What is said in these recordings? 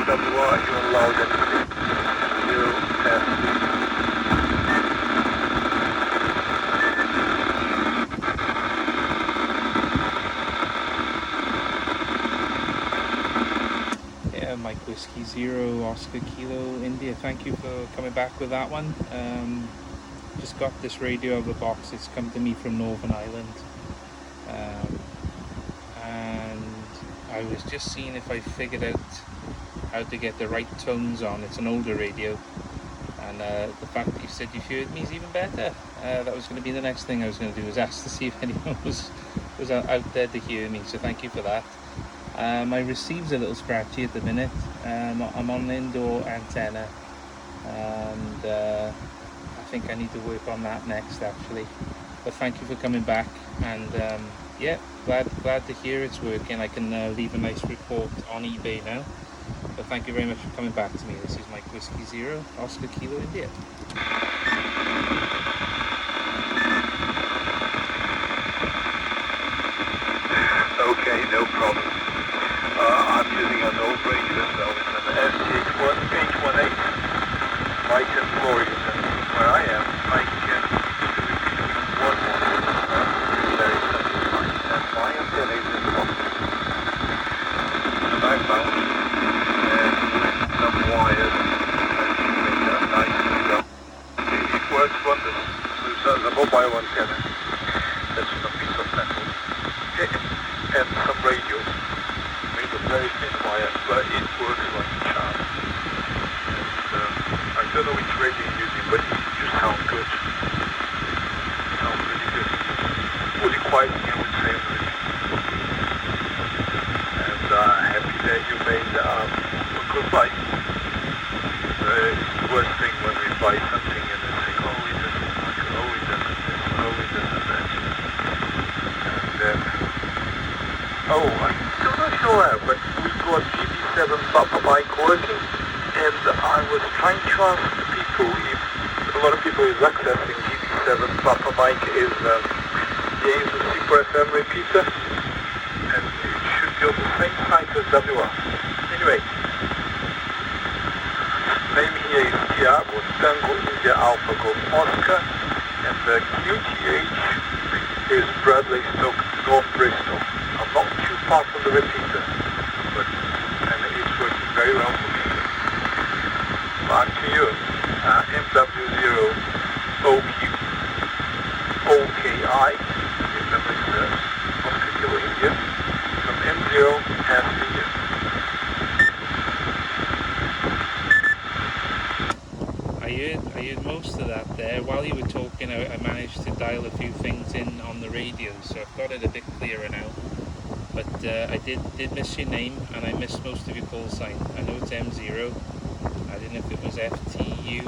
GB3WR, you're loud and clear. M0SVU. Mike Whiskey Zero Oscar Kilo India, thank you for coming back with that one. Just got this radio out of the box. It's come to me from Northern Ireland, and I was just seeing if I figured out how to get the right tones on. It's an older radio, and the fact that you said you've heard me is even better. That was going to be the next thing I was going to do, was ask to see if anyone was out there to hear me, so thank you for that. My receiver's a little scratchy at the minute. I'm on an indoor antenna, and I think I need to work on that next actually. But thank you for coming back, and yeah, glad to hear it's working. I can leave a nice report on eBay now. But thank you very much for coming back to me. This is Mike Whiskey Zero Oscar Kilo India. Okay, no problem. I'm using an old radio as well. It's an FT-818. Mike and Florian, and where I am, Mike can repeat one more. Very satisfying. And my antenna is in the box. And I found some wires and make that nicely well. It works wonders. So the mobile antenna, that's a piece of metal. And some radio. Very thin wire, but it works like a charm. And I don't know which radio you're using, but you sound good. You sound really good. Fully quiet, I would say, on the radio. And happy that you made a good buy. It's the worst thing when we buy something and then think, oh, it doesn't work, oh, it doesn't this, oh, it doesn't that. And then, oh, I'm not sure, but we got GB7 Papa Mike working, and I was trying to ask people if a lot of people is accessing GB7 Papa Mike is Yaesu FM repeater, and it should be on the same site as WR. Anyway, name here is Tiago Tango India Alpha Golf Oscar, and the QTH is Bradley Stoke North Bristol. I'm not too far from the repeater, and it's working very well for me. Back to you. M0SVU if memory serves, Oscar Kilo India, from M0SVU. I heard most of that there. While you were talking, I managed to dial a few things in on the radio, so I've got it a bit clearer now. But I did miss your name, and I missed most of your call sign. I know it's M0. I didn't know if it was FTU.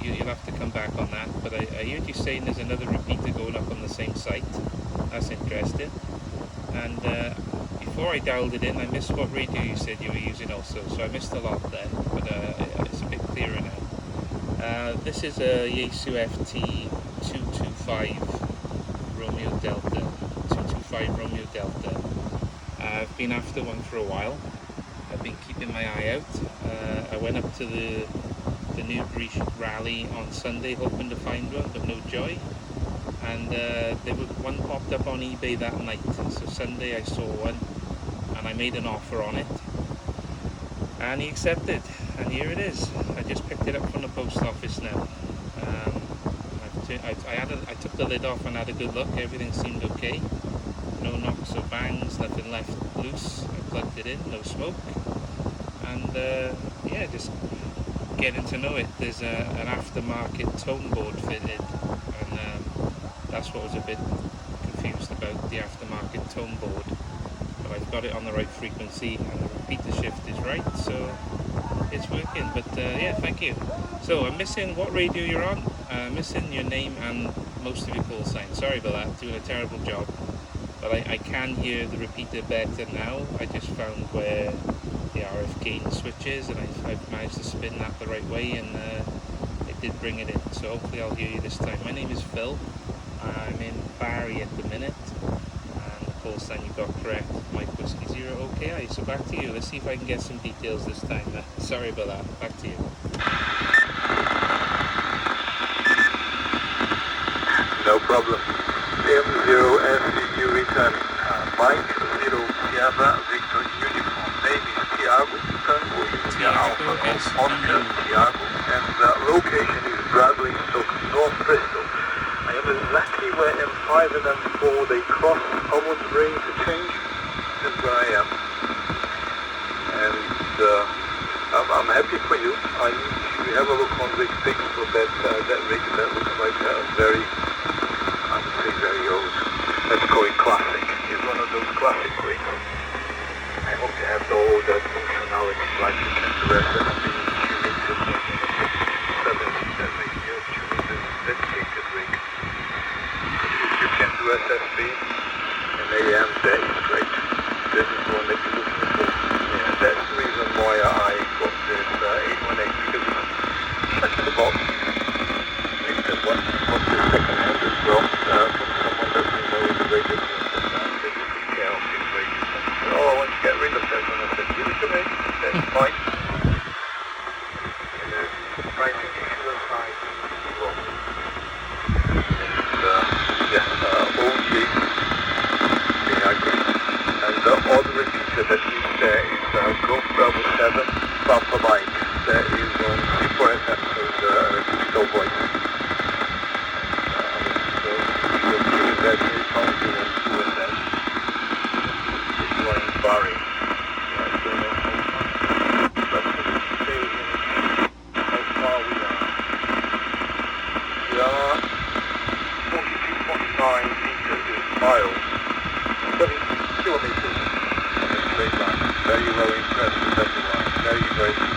You'll have to come back on that. But I heard you saying there's another repeater going up on the same site. That's interesting. And before I dialed it in, I missed what radio you said you were using also. So I missed a lot there, but it's a bit clearer now. This is a Yaesu FT-225 Romeo Delta. 225 Romeo Delta. I've been after one for a while. I've been keeping my eye out. I went up to the Newbury rally on Sunday hoping to find one, but no joy. And one popped up on eBay that night. So Sunday I saw one, and I made an offer on it. And he accepted, and here it is. I just picked it up from the post office now. I took the lid off and had a good look. Everything seemed okay. No knocks or bangs, nothing left loose. I plugged it in, no smoke. And yeah, just getting to know it. There's an aftermarket tone board fitted, and that's what I was a bit confused about, the aftermarket tone board. But I've got it on the right frequency, and the repeater shift is right, so it's working. But yeah, thank you. So I'm missing what radio you're on, missing your name and most of your call sign. Sorry about that, doing a terrible job. But I can hear the repeater better now. I just found where the RF gain switch is, and I've managed to spin that the right way, and it did bring it in. So hopefully I'll hear you this time. My name is Phil. I'm in Barry at the minute, and the call sign you got correct, Mike Whiskey Zero. Okay, so back to you. Let's see if I can get some details this time. Sorry about that. Back to you. No problem. M0SVU return. Mike, Zero, Sierra, Victor, Uniform. Name is Tiago, Tango, India, Alpha, Oscar, Tiago. And the location is Bradley Stoke, North Bristol. I am exactly where M5 and M4, they cross Howard Ray interchange. That's where I am. And I'm happy for you. I need to have a look on this thing for that rig. That looks like a very, I would say very old. Let's call it classic. It's one of those classic rigs. I hope to have all that functionality like you can do SSB, Q-meters, 7-meter radio, Q-meters, dedicated rig. If you can do SSB and AM, that is great. This is one that you're looking for. Yeah, that's the reason why I got this 818 because it's check in the box. If there's what the second hand as well from someone that we know in the radio business and they will take care of these radios. And said, oh, I want to get rid of that. And I said, give it to me. That's fine. And the pricing issue aside, well, and yeah, all cheap. Yeah, I agree. And the other repeater that is there is Golf Bravo 7 Papa Mike. That is on C4FM, so the digital voice. So you'll hear that very powerful on QSO. If you are in Bari. I don't know how much, but stay in how far we are. We are 42.9 meters, miles, 7 kilometers on a straight line. Very well impressed with that line. Very, very good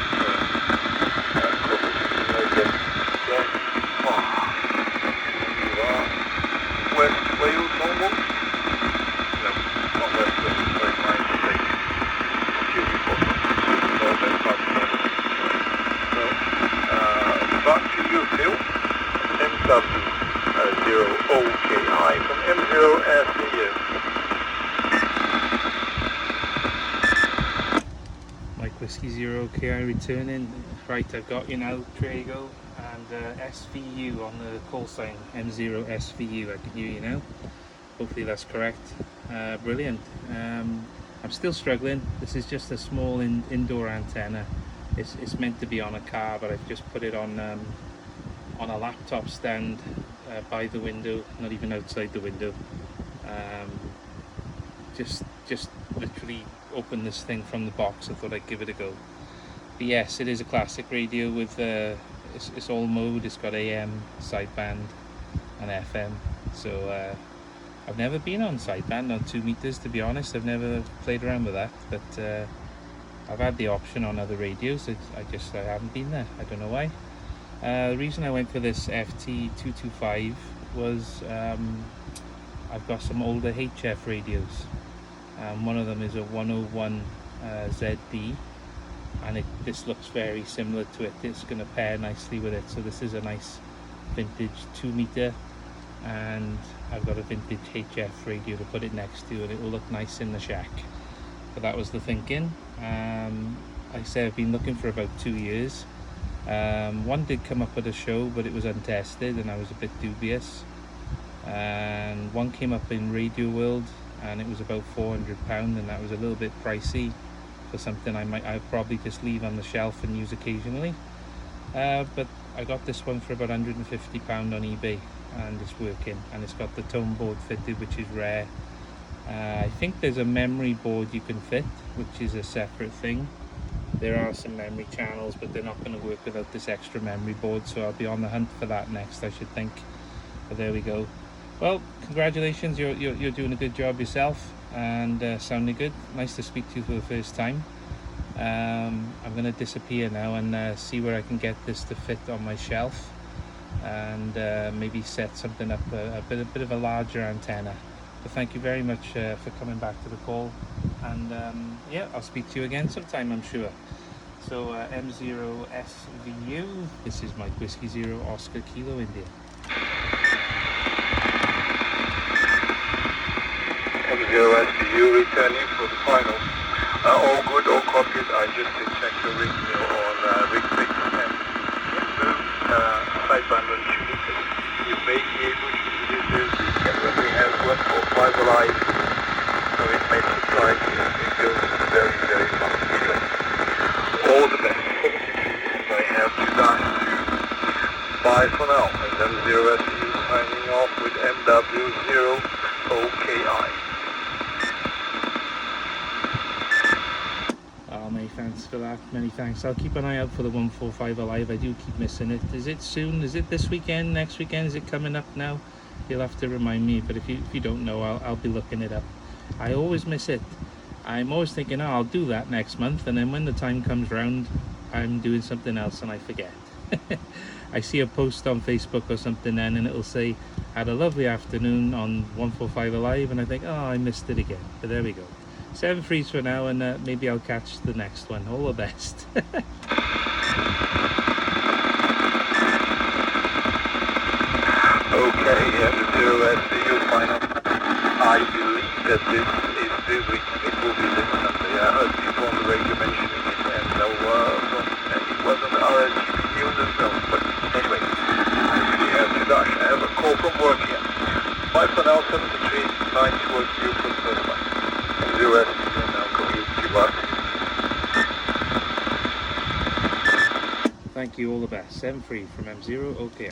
coverage. Again, don't far. You are West Wales almost? No, not West Wales, sorry, my mistake. Judy Bottom. No, that's not the So, back to you, Phil. M0OKI from M0SVU. Mike Whiskey Zero KI returning. Right, I've got you now, Trago, and SVU on the call sign, M0SVU. I can hear you now. Hopefully that's correct. Brilliant. I'm still struggling. This is just a small indoor antenna. It's meant to be on a car, but I've just put it on a laptop stand by the window, not even outside the window. Just literally opened this thing from the box. I thought I'd give it a go. But yes, it is a classic radio with it's all mode. It's got AM, sideband, and FM. So I've never been on sideband on 2 meters, to be honest. I've never played around with that, but I've had the option on other radios. I haven't been there. I don't know why. The reason I went for this FT-225 was I've got some older HF radios. One of them is a 101 ZD, and this looks very similar to it. It's going to pair nicely with it. So this is a nice vintage 2 meter, and I've got a vintage HF radio to put it next to, and it will look nice in the shack. But that was the thinking. I say I've been looking for about 2 years. One did come up at a show, but it was untested and I was a bit dubious. And one came up in Radio World and it was about £400, and that was a little bit pricey for something I'd probably just leave on the shelf and use occasionally. But I got this one for about £150 on eBay, and it's working, and it's got the tone board fitted, which is rare. I think there's a memory board you can fit, which is a separate thing. There are some memory channels, but they're not going to work without this extra memory board, so I'll be on the hunt for that next, I should think. But there we go. Well, congratulations, you're doing a good job yourself, and sounding good. Nice to speak to you for the first time. I'm going to disappear now and see where I can get this to fit on my shelf, and maybe set something up, a bit of a larger antenna. But thank you very much for coming back to the call, and yeah, I'll speak to you again sometime, I'm sure. So M0SVU, this is Mike Whiskey Zero Oscar Kilo India. M0 returning for the final. All good, all copied. I just checked your rig on rig 6 and move sideband on tuning. You may be able to use this weekend when we have 145 alive. So it makes it like it goes very, very fast. Anyway, all the best. I have to dash to bye for now. And then M0SVU signing off with M0SVU. Oh, many thanks for that. Many thanks. I'll keep an eye out for the 145 alive. I do keep missing it. Is it soon? Is it this weekend? Next weekend? Is it coming up now? You'll have to remind me. But if you don't know, I'll be looking it up. I always miss it. I'm always thinking, oh, I'll do that next month, and then when the time comes round, I'm doing something else and I forget. I see a post on Facebook or something then, and it'll say, had a lovely afternoon on 145 alive, and I think, oh, I missed it again. But there we go. 7 frees for now, and maybe I'll catch the next one. All the best. Okay, M0SVU final. I believe that this is this weekend. It will be this Sunday. I heard people on the radio mentioning it, and it wasn't RSGB news as well. But anyway, I really have to dash. I have a call from work here. Bye for now, 73. 9 towards you for the first time. M0SVU and now going to GB3WR. Thank you, all the best. 7 free from M0, okay.